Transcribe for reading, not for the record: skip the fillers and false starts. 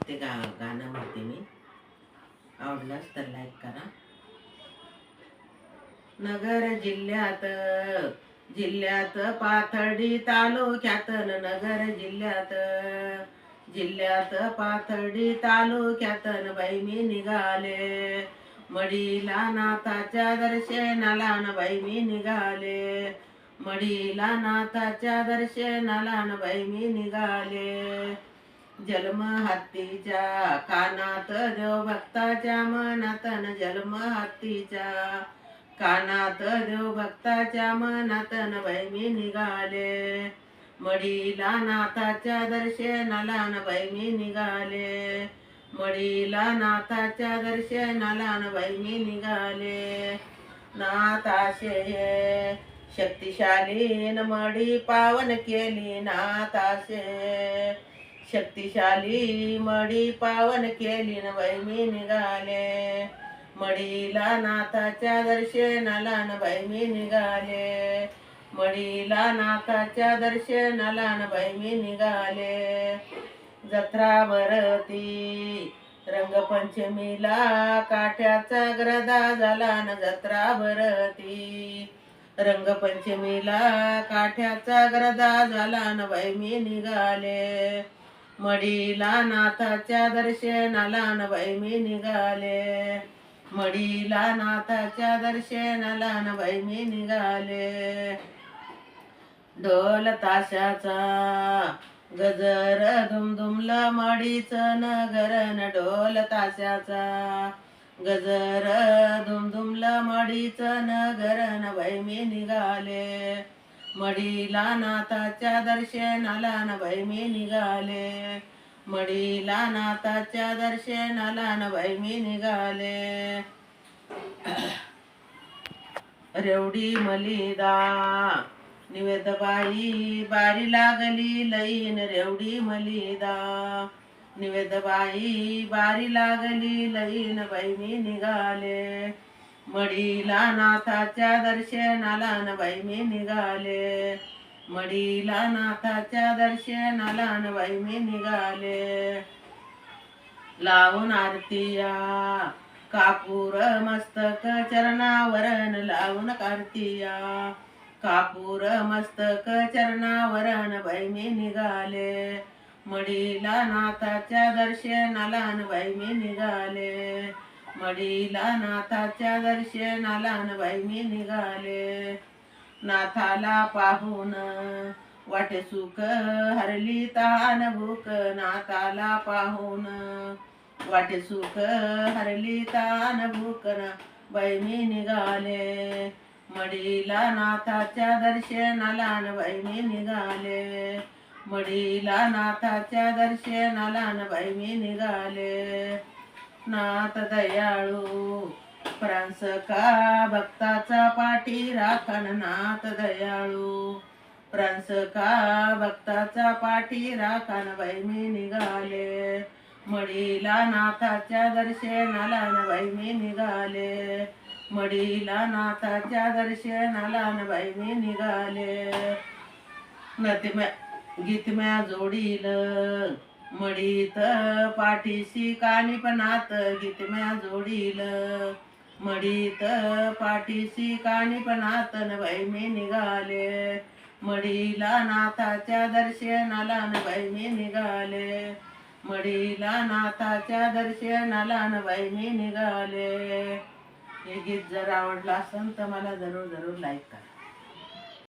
ते गाणं म्हणते मी. आवडलंच तर लाईक करा. नगर जिल्ह्यात पाथर्डी तालुक्यात, नगर जिल्ह्यात पाथर्डी तालुक्यात बाई मी निघाले. मडीला नाथाच्या दर्शनाला बाई मी निघाले. मडीला नाथाच्या दर्शनाला बाई मी निघाले. जन्म हत्तीच्या कानात देव भक्ताच्या मनात, जन्म हत्तीच्या कानात देव भक्ताच्या मनात बाई मी निघाले. मडीला नाथाच्या दर्शनाला बाई मी निघाले. मडीला नाथाच्या दर्शनाला बाई मी निघाले. नाथाशे शक्तिशाली मडी पावन केली. नाथाशे शक्तिशाली मडी पावन केली बाई मी निघाले. मडीला नाथाच्या दर्शनाला बाई मी निघाले. मडीला नाथाच्या दर्शनाला बाई मी निघाले. जत्रा भरती रंगपंचमीला काठ्याचा ग्रदा झाला न, जत्रा भरती रंगपंचमीला काठ्याचा ग्रदा झाला न बाई मी निघाले. मडीला नाथाच्या दर्शनाला न बाई मी निघाले. मडीला नाथाच्या दर्शनाला न बाई मी निघाले. ढोल ताशाचा गजर दुमदुमला मडीच नगर न, ढोल ताशाचा गजर दुमदुमला मडीच नगर न बाई मी निघाले. मडीला नाथाच्या दर्शनाला न बाई मी निघाले. मडीला नाथाच्या दर्शनाला न बाई मी निघाले. रेवडी मलिदा निवेदबाई बारी लागली लईन, रेवडी मलिदा निवेदबाई बारी लागली लईन बाई मी निघाले. मडीला नाथाच्या दर्शनाला न बाई मी निघाले. मडीला नाथाच्या दर्शनाला न बाई मी निघाले. लावून आरतीया कापूर मस्तक चरणावरण, लावून आरतीया कापूर मस्तक चरणावरण बाई मी निघाले. मडीला नाथाच्या दर्शनाला न बाई मी निघाले. मडीला नाथाच्या दर्शनाला न बाई मी निघाले. नाथाला पाहून वाटे सुख हरली तहान भूक, नाथाला पाहून वाटे सुख हरली तहान भूक बाई मी निघाले. मडीला नाथाच्या दर्शनाला न बाई मी निघाले. मडीला नाथाच्या दर्शनाला न बाई मी निघाले. नाथ दयाळू प्रांस का भक्ताचा पाठी राखण, नाथ दयाळू प्रांस का भक्ताचा पाठी राखण बाई मी निघाले. मडीला नाथाच्या दर्शनाला न बाई मी निघाले. मडीला नाथाच्या दर्शनाला न बाई मी निघाले. गीतम्या जोडील मडीत पाठीशी कानिपनात, गीतम्या जोडील मडीत पाठीशी कानिपनात न बाई मी निघाले. मडीला नाथाच्या दर्शनाला न बाई मी निघाले. मडीला नाथाच्या दर्शनाला न बाई मी निघाले. हे गीत जर आवडलं असेल तर मला जरूर लाईक करा.